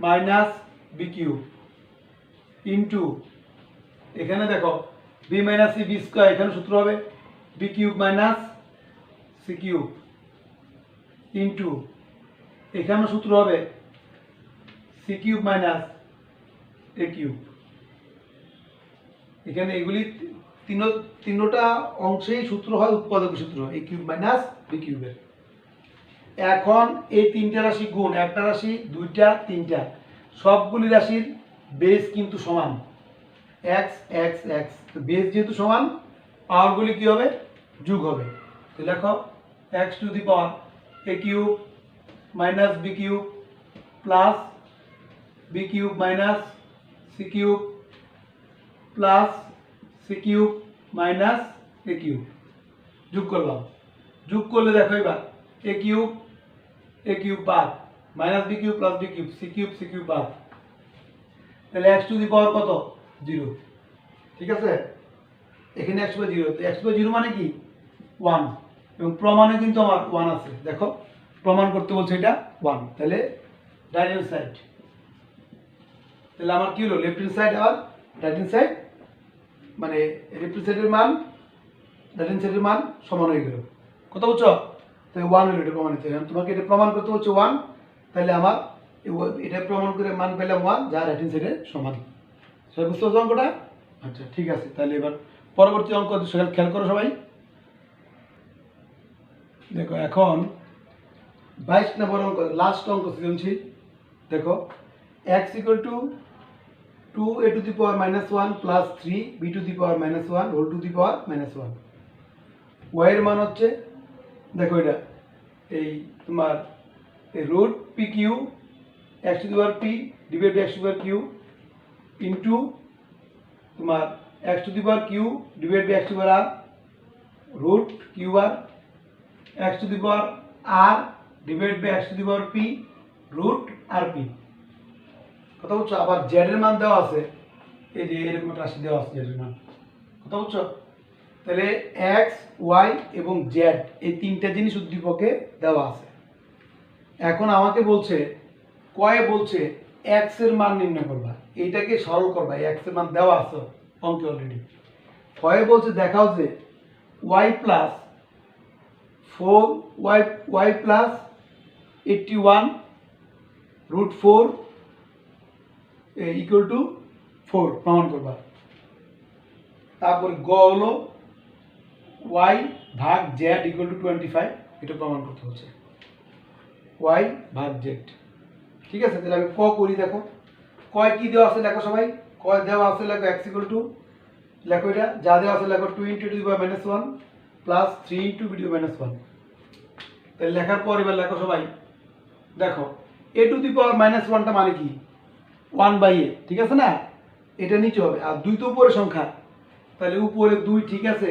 minus b cube into এখানে দেখো b minus c b square, এখানে সূত্র হবে b cube minus c cube into এখানে সূত্র হবে c cube minus a cube. এখানে এগুলি তিনটা অংশেই সূত্র হয় উৎপাদক সূত্র এ কিউব মাইনাস বি কিউবের। এখন এই তিনটা রাশি গুণ, একটা রাশি দুইটা তিনটা, সবগুলি রাশির বেস কিন্তু সমান এক্স এক্স এক্স। বেস যেহেতু সমান, পাওয়ারগুলি কি হবে? যোগ হবে। তো লেখো x to the power a cube minus b cube plus b cube minus c cube plus c cube minus a cube. যোগ করলাম, যোগ করলে দেখো এবার এ কিউব বাদ minus b cube plus b cube c cube বাদ, তাহলে X to the power কত? 0। ঠিক আছে? এখানে এক্স বাই 0, তো এক্স বাই 0 মানে কি 1, এবং প্রমাণে কিন্তু আমার 1 আছে। দেখো প্রমাণ করতে বলছে এটা 1, তাহলে রাইট হ্যান্ড সাইড, তাহলে আমার কি হলো লেফট হ্যান্ড সাইড আর রাইট হ্যান্ড সাইড, মানে লেফট হ্যান্ড সাইডের মান রাইট হ্যান্ড সাইডের মান সমান হয়ে গেল। কথা বুঝছো? তাহলে 1 হলো এটা প্রমাণিত। এখন তোমাকে এটা প্রমাণ করতে বলছে 1, তাহলে আমার এটা প্রমাণ করে মান পেলাম 1, যা রাইট হ্যান্ড সাইডের সমান। সবাই বুঝতে পারছো অঙ্কটা? আচ্ছা ঠিক আছে, তাহলে এবার পরবর্তী অঙ্ক খেয়াল করো সবাই। দেখো এখন 22 নম্বর অঙ্ক, লাস্ট অঙ্ক সৃজনশীল। দেখো x equal to 2a to the power -1 plus 3b to the power -1 whole to the power -1। y এর মান হচ্ছে, দেখো এটা এই তোমার root p q x to the power p divide by x to the power q into তোমার x to the power q divide by x to the power r root q r x to the power r divide by x to the power p root r p. কথা বুঝছো? আবার z এর মান দেওয়া আছে, এই যে এরকম একটা রাশি দেওয়া আছে z এর মান। কথা বুঝছো? তাহলে x y এবং z এই তিনটা জিনিস উদ্দীপকে দেওয়া আছে। এখন আমাকে বলছে বলছে x এর মান নির্ণয় করবা, এইটাকে সরল করবা। x এর মান দেওয়া আছে অঙ্কে অলরেডি। বলছে দেখাও যে y plus 4y plus 81 root 4 equal to 4 প্রমাণ করবা। তারপর গ হলো y ভাগ z ইকুয়াল টু 25, এটা প্রমাণ করতে হচ্ছে y ভাগ z। ঠিক আছে? তাহলে আমি ক করি। দেখো কি দেওয়া আছে লেখো সবাই। দেওয়া আছে লেখো x ইকুয়াল টু, লেখো এটা যা দেওয়া আছে লেখো 2 into to the power -1 plus 3 into B to the power -1। তাহলে লেখার পর এবার লেখো সবাই। দেখো এ টু দি পাওয়ার মাইনাস ওয়ানটা মানে কি 1/a, ঠিক আছে না, এটা নিচে হবে। আর 2 তো উপরে সংখ্যা, তাহলে উপরে 2 ঠিক আছে,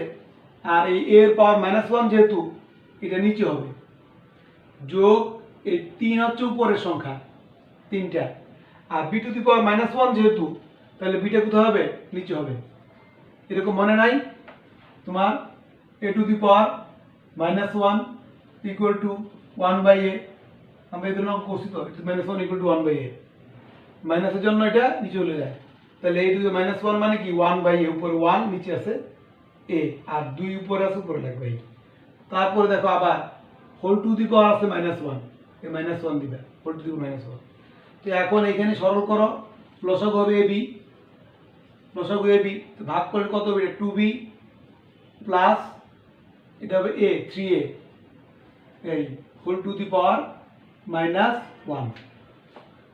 আর এই এর পাওয়ার মাইনাস ওয়ান যেহেতু এটা নিচে হবে, যোগ এই 3 হচ্ছে উপরের সংখ্যা 3টা, আর B to the power minus one যেহেতু, তাহলে বিটা কোথায় হবে, নিচে হবে। এরকম মনে নাই তোমার, A to the power minus one equal to 1/a, আমরা এই জন্য করছি তো, minus one equal to 1/a, মাইনাসের জন্য এটা নিচে চলে যায়, তাহলে এই টু মাইনাস ওয়ান মানে কি 1/a, উপরে 1 নিচে আছে a, আর 2 উপরে আছে, উপরে লাগবে। তারপরে দেখো আবার হোল টু দি পাওয়ার আছে মাইনাস ওয়ান, এই মাইনাস ওয়ান দিবে, whole to the minus one. তো এখন এখানে সরল করো, লসাগু হবে এবি, লসাগু এবি, তো ভাগ করলে কত হবে, 2b প্লাস এটা হবে a 3a, এই whole to the power minus one.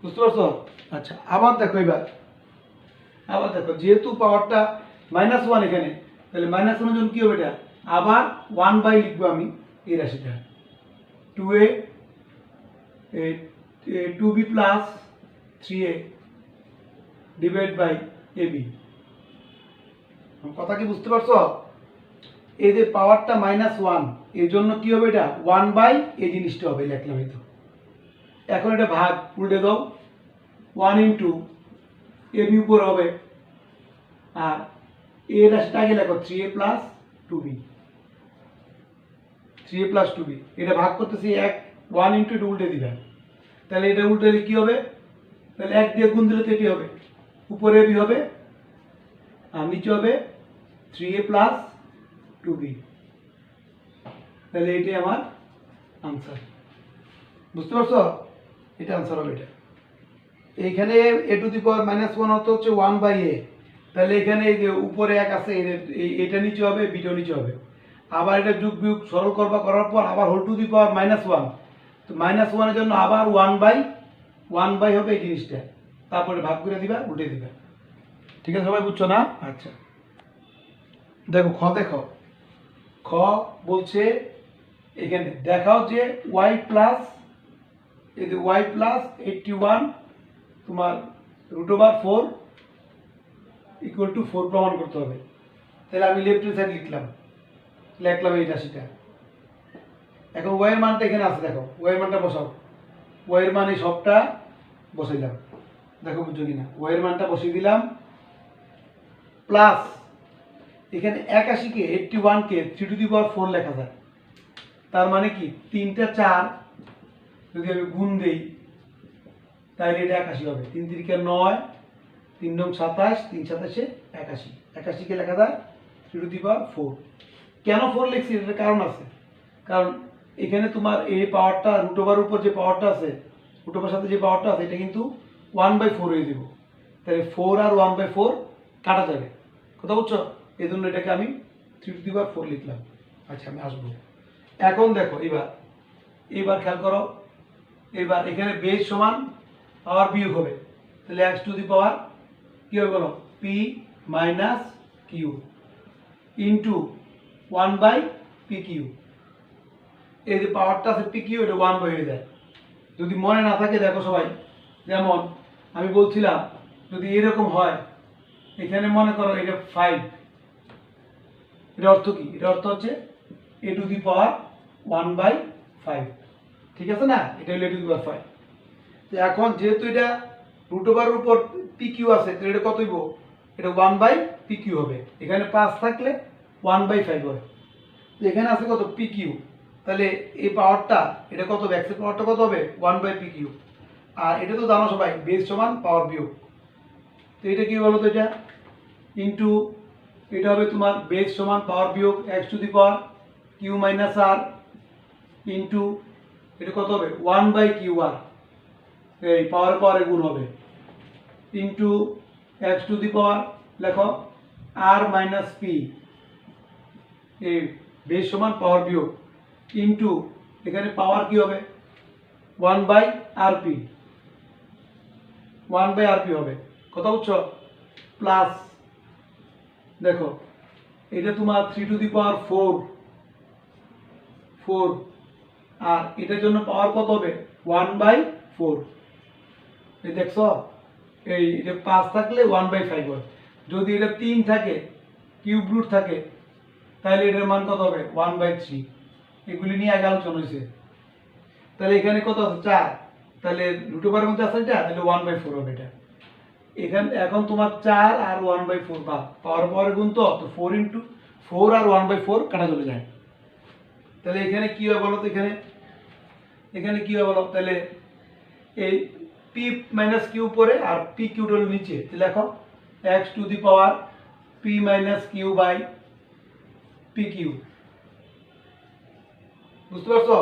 বুঝতে পারছো? আচ্ছা, আবার দেখো এবার, আবার দেখো যেহেতু পাওয়ারটা মাইনাস ওয়ান এখানে, তাহলে মাইনাস ওয়ানের জন্য কি হবে, এটা আবার 1/, লিখবো আমি এই রাশিটা 2a 2b plus 3a divide by ab। কথা কি বুঝতে পারছো? এই যে পাওয়ারটা মাইনাস ওয়ান, এর জন্য কি হবে, এটা 1/, এই জিনিসটা হবে, লিখলাম এই তো। এখন এটা ভাগ উল্টে দাও, 1 ইন্টু ab উপর হবে, আর এ রাশিটা আগে লেখো 3a plus 2b, 3a plus 2b, এটা ভাগ করতেছি 1 ইন্টু এটা উল্টে দিবে, তাহলে এটা উল্টে দিলে কি হবে, তাহলে 1 দিয়ে গুণ দিলে তো এটি হবে, উপরে b হবে আর নিচে হবে 3a প্লাস 2b, তাহলে এটাই আমার আনসার। বুঝতে পারছো? এটা আনসার হবে। এটা এইখানে A to the power minus one হচ্ছে 1/a, তাহলে এখানে এই যে উপরে 1 আছে, এটা নিচে হবে, বিটা নিচে হবে। আবার এটা যোগ বিয়োগ সরল করবা, করার পর আবার whole to the power minus one, তো মাইনাস ওয়ানের জন্য আবার 1/, হবে এই জিনিসটা, তারপরে ভাগ করে দিবা, উল্টে দিবা। ঠিক আছে, সবাই বুঝছো না? আচ্ছা দেখো দেখো খ বলছে এখানে দেখাও যে y প্লাস, এই যে y প্লাস 81 তোমার √4 ইকুয়াল টু 4 প্রমাণ করতে হবে। তাহলে আমি লেফট হ্যান্ড সাইড লিখলাম এই রাশিটা। এখন y এর মানটা এখানে আছে, দেখো y এর মানটা বসাও, y এর মান এই সবটা বসাইলাম, দেখো বুঝছো কিনা, y এর মানটা বসিয়ে দিলাম, প্লাস এখানে 81 কে 81 কে 3 টু দি পাওয়ার 4 লেখা যায়, তার মানে কি 3টা 4 যদি আমি গুণ দেই তাহলে এটা 81 হবে, 3 3 9, 3 9 27, 3 27 81, 81 কে লেখা যায় 3 টু দি পাওয়ার 4। কেন 4 লিখছি, এর কারণ আছে, কারণ এখানে তোমার এই পাওয়ারটা √ওভার উপর যে পাওয়ারটা আছে, √ওভার সাথে যে পাওয়ারটা আছে, এটা কিন্তু 1/4 হয়ে দেব, তাহলে 4 আর 1/4 কাটা যাবে। কথা বুঝছো? এই জন্য এটাকে আমি 3 টু দি পাওয়ার 4 লিখলাম। আচ্ছা, আমি আসবো। এখন দেখো এবার খেয়াল করো, এবার এখানে বেস সমান পাওয়ার বিয়োগ হবে, তাহলে x টু দি পাওয়ার কি হবে বলো, p minus Q into 1/pq। এই যে পাওয়ারটা আছে pq, এটা 1 হয়ে যায়। যদি মনে না থাকে দেখো সবাই, যেমন আমি বলছিলাম যদি এরকম হয়, এখানে মনে করো এটা 5, এটা অর্থ কি, এটা অর্থ হচ্ছে a টু দি পাওয়ার 1/5, ঠিক আছে না, এটা হলো a টু দি পাওয়ার 5। তো এখন যেহেতু এটা √ওভার উপর pq আছে, তো এটা কত হইব, এটা 1/pq হবে, এখানে 5 থাকলে 1/5 হয়, তো এখানে আছে কত pq, তাহলে এই পাওয়ারটা এটা কত হবে, x এর পাওয়ারটা কত হবে 1/pq, আর এটা তো জানো সবাই বেস সমান পাওয়ার বিয়োগ, তো এটা কি বলো তো, এটা ইন্টু এটা হবে তোমার বেস সমান পাওয়ার বিয়োগ x to the power q minus r into এটা কত হবে 1/qr, এই পাওয়ারে গুণ হবে, into x to the power লেখো r মাইনাস p, এই বেস সমান পাওয়ার বিয়োগ, ইন্টু এখানে পাওয়ার কি হবে 1/rp, 1/rp হবে। কথা বুঝছো? প্লাস দেখো এটা তোমার 3 টু দি পাওয়ার 4, আর এটার জন্য পাওয়ার কত হবে 1/4, এই দেখছো এই এটা 5 থাকলে 1/5 হয়, যদি এটা 3 থাকে কিউব রুট থাকে তাহলে এটার মান কত হবে 1/3। এগুলি নিয়ে আগে আলোচনা হয়েছে। তাহলে এখানে কত আছে 4, তাহলে রুট ওভারের মধ্যে আছে এটা, তাহলে 1/4 হবে এটা। এখানে এখন তোমার 4 আর 1/4 পাওয়ার পরে গুণ তো 4 ইন্টু 4 আর 1/4 কাটা চলে যায়। তাহলে এখানে কি হবে বলো তো, এখানে কি হবে বলো, তাহলে এই পি মাইনাস কিউ পরে আর পি কিউ হলো নিচে, তাহলে লেখো x to the power p minus q by p q. বুঝতে পারছো?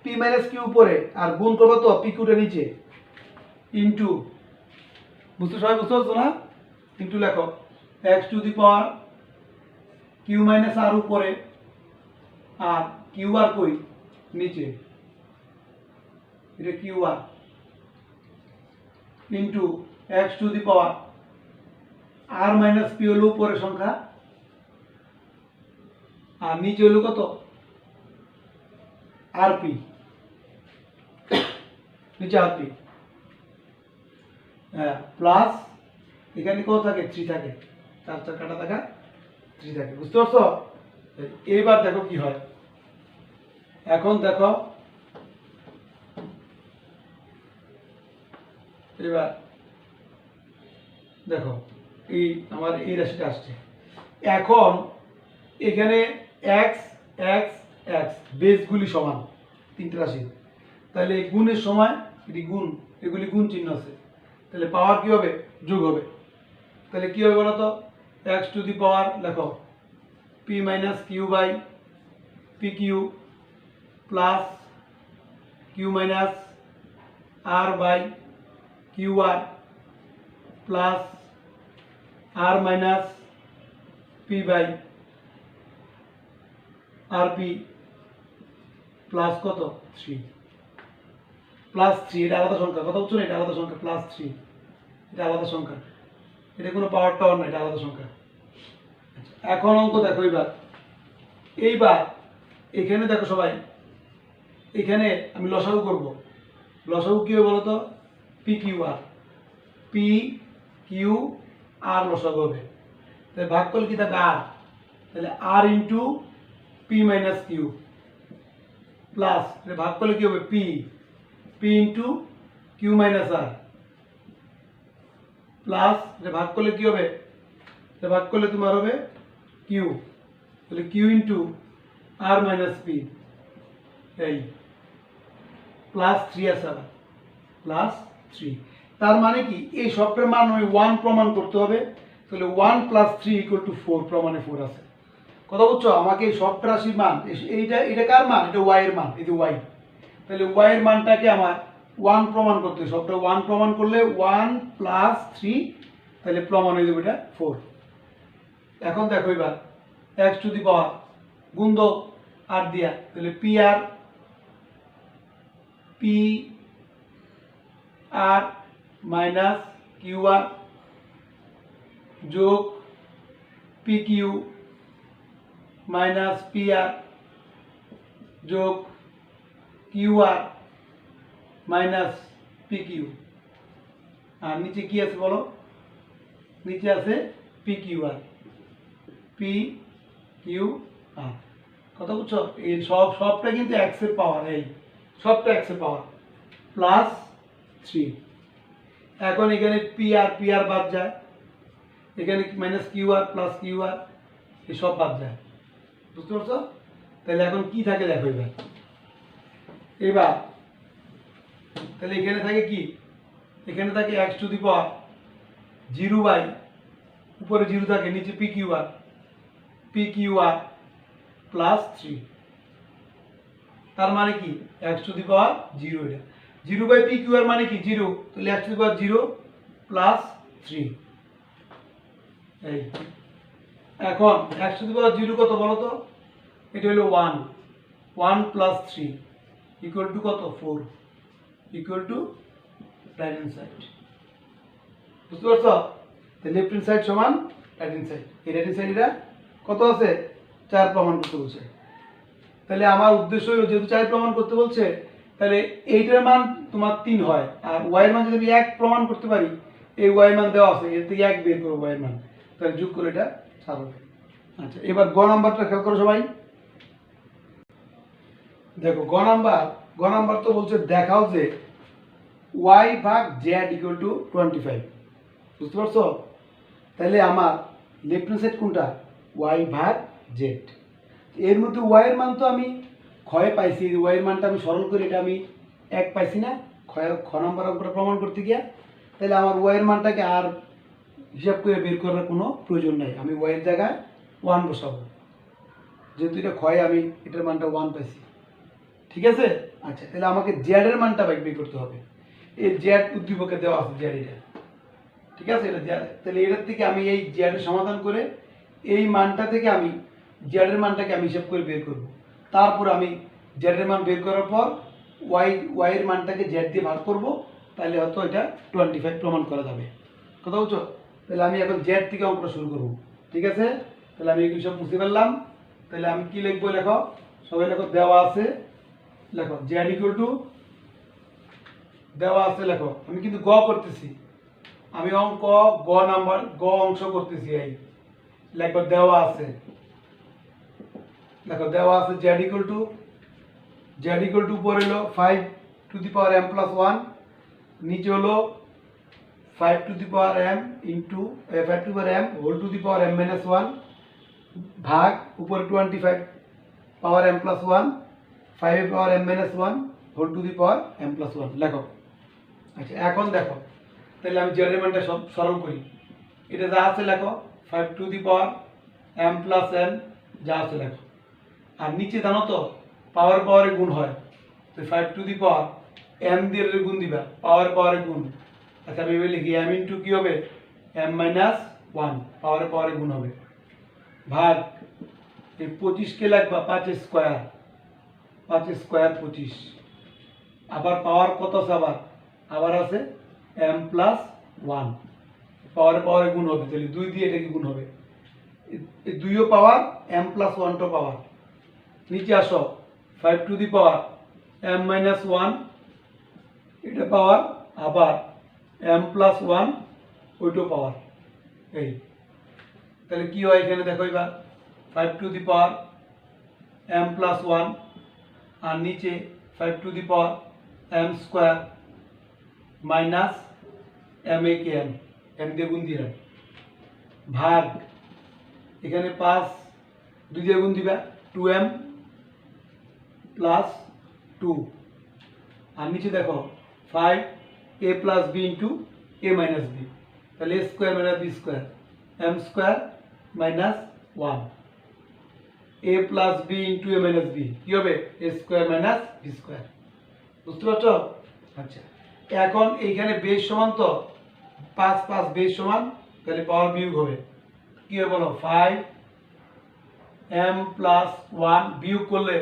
পি মাইনাস কিউ পরে আর গুণ করবো তো পি কিউটা নিচে ইন্টু, সবাই বুঝতে পারছো না? ইন্টু লেখো x to the power Q minus R উপরে আর কিউ আর কই নিচে, এটা Q R into x to the power R minus P হলো উপরের সংখ্যা আর নিচে হলো কত আর পি, নিচে আর পি, হ্যাঁ প্লাস এখানে কত থাকে 3 থাকে, 4 4 কাটা থাকা 3 থাকে। বুঝতে পারছো? এইবার দেখো কি হয়, এখন দেখো এবার দেখো এই আমার এই রাশিটা আসছে। এখন এখানে এক্স এক্স এক্স বেসগুলি সমান তিনটে রাশি, তাহলে এই গুণের সময় এটি গুণ, এগুলি গুণ চিহ্ন আছে, তাহলে পাওয়ার কি হবে যোগ হবে। তাহলে কি হবে বলো তো, এক্স টু দি পাওয়ার লেখো p minus q by p q plus q minus r by q r plus r minus p by r p plus কত 3, প্লাস 3 এটা আলাদা সংখ্যা, কথা বুঝছো না? এটা আলাদা সংখ্যা, প্লাস 3 এটা আলাদা সংখ্যা, এটা কোনো পাওয়ার টাওয়ার না, এটা আলাদা সংখ্যা। এখন অঙ্ক দেখো এইবার এখানে দেখো সবাই, এখানে আমি লসাগু করব, লসাগু কি হবে বলো তো, P Q R, P Q R লসাগু হবে, তাহলে ভাগ করলে কি থাকবে আর, তাহলে R into P minus Q plus ভাগ করলে কি হবে P, P into Q minus R plus ভাগ করলে কি হবে, ভাগ করলে তোমার হবে কিউ, তাহলে কিউ ইন্টু আর মাইনাস পি, এই প্লাস 3 আছে আবার প্লাস 3। তার মানে কি এই সবটার মান ওই 1 প্রমাণ করতে হবে, তাহলে 1 প্লাস 3 ইকুয়াল টু 4, প্রমাণে 4 আছে। কথা বুঝছো? আমাকে এই সব রাশির মান, এটা কার মান, এটা ওয়াই এর মান, এই যে ওয়াই, তাহলে ওয়াই এর মানটাকে আমার 1 প্রমাণ করতে হবে, সবটা 1 প্রমাণ করলে 1 প্লাস 3, তাহলে প্রমাণ হয়ে যাবে এটা 4। এখন দেখো এবার এক্স টু দি পাওয়ার গুণ দাও আর দিয়া, তাহলে P R minus Q R যোগ P Q minus P R যোগ Q R minus P Q, আর নিচে কি আছে বলো, নিচে আছে P Q R, P Q আর। কথা বুঝছো? এই সবটা কিন্তু এক্স এর পাওয়ার, এই সবটা এক্স এর পাওয়ার প্লাস 3। এখন এখানে পি আর বাদ যায়, এখানে minus Q r plus Q R, এই সব বাদ যায়। বুঝতে পারছো? তাহলে এখন কি থাকে দেখো এবার তাহলে এখানে থাকে কি, এখানে থাকে x to the power 0 by উপরে 0 থাকে, নিচে পি কিউ আর প্লাস 3। তার মানে কি এক্স টু দি পাওয়ার 0, এটা 0 বাই পি কিউ আর মানে কি 0, তাহলে X to the power 0 plus 3। এই এখন এক্স টু দি পাওয়ার 0 কত বলো তো, এটা হলো 1 প্লাস 3 ইকুয়াল টু কত 4, equal two right hand side. বুঝতে পারছো? তাহলে লেফট হ্যান্ড সাইড সমান রাইট হ্যান্ড সাইড, এই রাইট হ্যান্ড সাইড এটা কত আছে 4 প্রমাণ করতে বলছে। তাহলে আমার উদ্দেশ্য হলো যেহেতু 4 প্রমাণ করতে বলছে, তাহলে এইটার মান তোমার 3 হয়, আর ওয়াই এর মান যদি আমি 1 প্রমাণ করতে পারি, এই ওয়াই এর মান দেওয়া আছে, এর থেকে 1 বের করবো ওয়াই এর মান, তাহলে যোগ করে এটা 4 হবে। আচ্ছা, এবার গ নাম্বারটা খেয়াল করো সবাই। দেখো গ নাম্বার তো বলছে দেখাও যে ওয়াই ভাগ জেড ইকুয়াল টু 25, বুঝতে পারছো? তাহলে আমার লেফট হ্যান্ড সাইড কোনটা? ওয়াই ভাগ জেড। এর মধ্যে ওয়াই এর মান তো আমি ক্ষয়ে পাইছি, ওয়াই এর মানটা আমি সরল করে এটা আমি 1 পাইছি না খ নাম্বার অঙ্কটা প্রমাণ করতে গিয়া। তাহলে আমার ওয়াই এর মানটাকে আর হিসাব করে বের করার কোনো প্রয়োজন নাই, আমি ওয়াই এর জায়গায় 1 বসাবো, যেহেতু এটা ক্ষয়ে আমি এটার মানটা 1 পাইছি। ঠিক আছে? আচ্ছা, তাহলে আমাকে জেড এর মানটা বের করতে হবে। এই জেড উদ্দীপকে দেওয়া আছে জেড, এটা ঠিক আছে, এটা জেড। তাহলে এটার থেকে আমি এই জেড এর সমাধান করে এই মানটা থেকে আমি জেড এর মানটাকে আমি হিসাব করে বের করব। তারপর আমি জেড এর মান বের করার পর ওয়াই এর মানটাকে জেড দিয়ে ভাগ করব, তাহলে হয়তো এটা 25 প্রমাণ করা যাবে। কথা বলছো? তাহলে আমি এখন জেড থেকে অঙ্কটা শুরু করব। ঠিক আছে? তাহলে আমি এগুলো সব বুঝতে পারলাম। তাহলে আমি কি লিখবো? লেখো সবাই, লেখো দেওয়া আছে, লেখো জেড ইকুয়াল টু দেওয়া আছে, লেখো। আমি কিন্তু গ করতেছি, আমি অঙ্ক গ অংশ করতেছি। এই লেখো দেওয়া আছে, লেখো দেওয়া আছে জেড ইকুয়াল টু উপরে হলো 5 to the power m plus 1, নিচে হলো 5 to the power m into 5 to the power m whole to the power m minus 1 ভাগ উপরে 25 পাওয়ার m প্লাস 1 5 এর power m minus 1 whole to the power m plus 1 লেখো। আচ্ছা, এখন দেখো, তাহলে আমি জেড এর মানটা সব সরল করি। এটা যা আছে লেখো 5 to the power m plus n যা আছে লেখো। আর নিচে জানো তো পাওয়ারে গুণ হয়, তো 5 টু দি পাওয়ার m দিয়ে গুণ দিবা, পাওয়ারে গুণ। আচ্ছা, আমি লিখি m ইন্টু কি হবে m মাইনাস 1, পাওয়ারে গুণ হবে, ভাগ এই 25 কে লাগবা 5 স্কয়ার 25, আবার পাওয়ার কত আছে, আবার আছে m প্লাস 1, পাওয়ারে গুণ হবে, তাহলে 2 দিয়ে এটাকে গুণ হবে, এই 2ও পাওয়ার m প্লাস 1টা পাওয়ার। নিচে আসো 5 to the power m minus 1 এটা পাওয়ার, আবার m প্লাস 1 ওইটাও পাওয়ার। এই তাহলে কি হয় এখানে দেখো, এবার 5 to the power m plus 1 আর নিচে 5 to the power m square minus m A K m দিয়ে গুণ দিলাম, ভাগ এখানে 5 2 দিয়ে গুণ দিবা 2m প্লাস 2, আর নিচে দেখো 5 a plus b into a minus b, তাহলে a square minus b square m square minus 1 a plus b into a minus b কি হবে a square minus b square. বুঝতে পারছো? আচ্ছা, এখন এইখানে বেস সমান তো 5 5 বেস সমান, তাহলে পাওয়ার বিয়োগ হবে, কি হবে বলো 5 m প্লাস 1 বিয়োগ করলে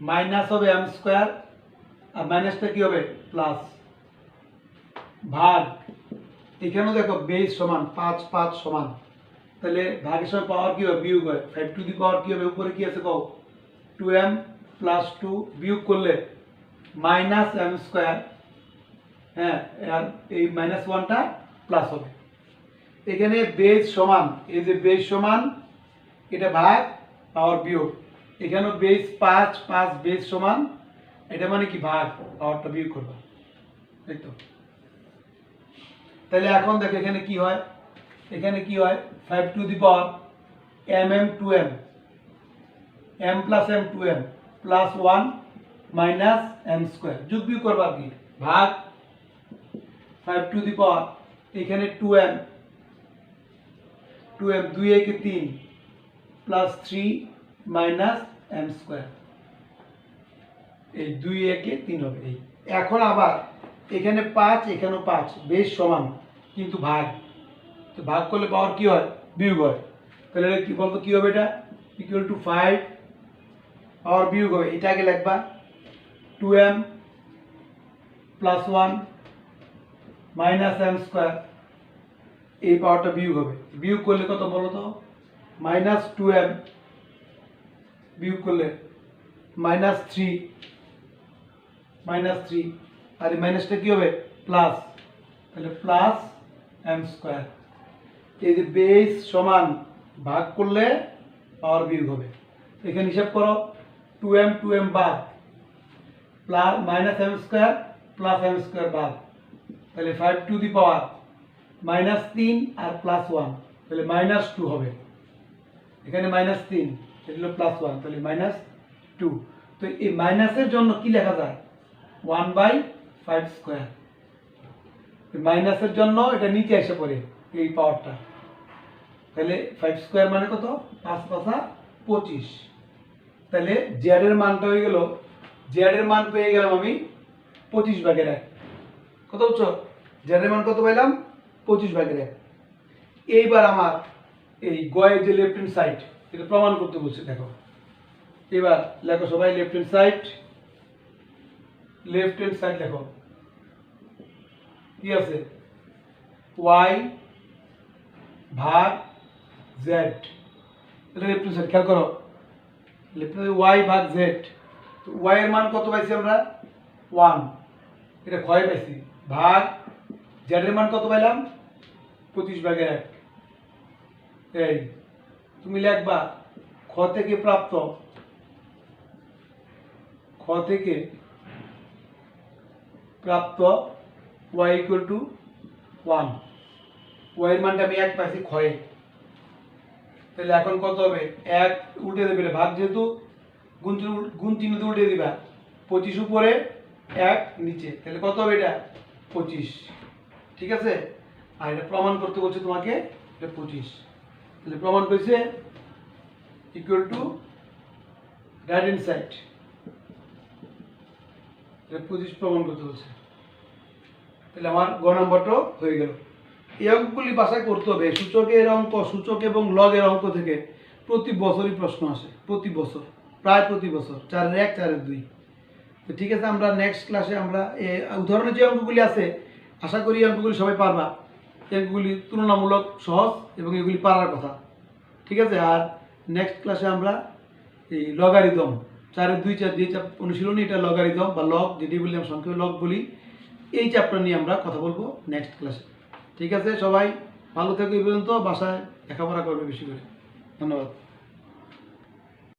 মাইনাস হবে m স্কোয়ার, আর মাইনাসটা কি হবে প্লাস, ভাগ এখানেও দেখো বেস সমান 5 5 সমান, তাহলে ভাগের সময় পাওয়ার কি হবে বিয়োগ হয়, 5 টু দি পাওয়ার কি হবে উপরে কি আছে কও 2m প্লাস 2 বিয়োগ করলে মাইনাস m স্কোয়ার, হ্যাঁ, আর এই মাইনাস 1টা প্লাস হবে। এখানে বেস সমান, এই যে বেস সমান এটা ভাগ পাওয়ার বিয়োগ, এখানেও বেস 5 5 বেস সমান, এটা মানে কি ভাগ পাওয়ারটা বিয়োগ করবা, তাই তো। তাহলে এখন দেখো এখানে কি হয়, 5 to the power mm 2m m plus m 2m plus 1 minus m square, যোগ বিয়োগ করবা কি ভাগ 5 টু দি পাওয়ার এখানে 2m 2 একে 3 প্লাস 3 মাইনাস m স্কোয়ার, এই 2 একে 3 হবে। এই এখন আবার এখানে 5 এখানেও 5 বেশ সমান কিন্তু ভাগ, তো ভাগ করলে পাওয়ার কি হয় বিয়োগ হয়, তাহলে এটা কি বলতো কি হবে, এটা ইকুয়াল টু 5 পাওয়ার বিয়োগ হবে, এটা আগে লিখবা 2m plus 1 minus m square, এই পাওয়ারটা বিয়োগ হবে, বিয়োগ করলে কত বলো তো মাইনাস 2m বিয়োগ করলে মাইনাস 3 -3 আর এই মাইনাসটা কি হবে প্লাস, তাহলে প্লাস m স্কয়ার। এই যে বেস সমান ভাগ করলে পাওয়ার বিয়োগ হবে। এখানে হিসাব করো 2m বাদ plus -m square plus m square বাদ, তাহলে 5 টু দি পাওয়ার -3 আর +1, তাহলে -2 হবে। এখানে -3 এটা হলো +1, তাহলে -2। তো এই মাইনাসের জন্য কি লেখা যায় 1/5 স্কয়ার। মাইনাসের জন্য এটা নিচে এসে পড়ে এই পাওয়ারটা, তাহলে 5 স্কয়ার মানে কত 5 5 25। তাহলে জেড এর মানটা হয়ে গেল, জেড এর মান পেয়ে গেলাম আমি 25/1। কত বুঝছো, জেড এর মান কত পেলাম 25/1। এইবার আমার এই গয়ের যে লেফট হ্যান্ড সাইড এটা প্রমাণ করতে বলছে। দেখো এবার লেখো সবাই left hand side, left hand side লেখো কি আছে y ভাগ z, এটা লেফট হ্যান্ড সাইড খেয়াল করো, লেফট হ্যান্ড y ভাগ z। তো y এর মান কত পাইছি আমরা 1, এটা ক্ষয় পাইছি, ভাগ z এর মান কত পাইলাম 25/1। এই তুমি লিখবা খ থেকে প্রাপ্ত, খ থেকে প্রাপ্ত y = 1, y এর মানটা আমি 1 পাইছি ক্ষয়ে। তাহলে এখন কত হবে 1 উল্টে দেবে, ভাগ যেহেতু গুণ চিহ্ন দিয়ে উল্টে দিবা, 25 উপরে 1 নিচে, তাহলে কত হবে এটা 25। ঠিক আছে, আর এটা প্রমাণ করতে বলছে তোমাকে, এটা 25। তাহলে প্রমাণ করেছে equal to right hand side, এটা 25 প্রমাণ করতে বলছে। তাহলে আমার গ নম্বরটা হয়ে গেল। এই অঙ্কগুলি বাসায় করতে হবে। সূচকের অঙ্ক, সূচক এবং লগের অঙ্ক থেকে প্রতি বছরই প্রশ্ন আসে, প্রতি বছর, প্রায় প্রতি বছর 4-1 4-2। তো ঠিক আছে, আমরা নেক্সট ক্লাসে আমরা উদাহরণের যে অঙ্কগুলি আছে আশা করি এই অঙ্কগুলি সবাই পারবা। এই অঙ্কগুলি তুলনামূলক সহজ এবং এগুলি পারার কথা। ঠিক আছে, আর নেক্সট ক্লাসে আমরা এই লগারিদম 4-2 যে অনুশীলনী, এটা লগারিদম বা লগ যেটি বলি আমরা সংক্ষেপে লগ বলি, এই চ্যাপ্টার নিয়ে আমরা কথা বলবো নেক্সট ক্লাসে। ঠিক আছে, সবাই ভালো থেকো। এই পর্যন্ত বাসায় লেখাপড়া করবে বেশি করে। ধন্যবাদ।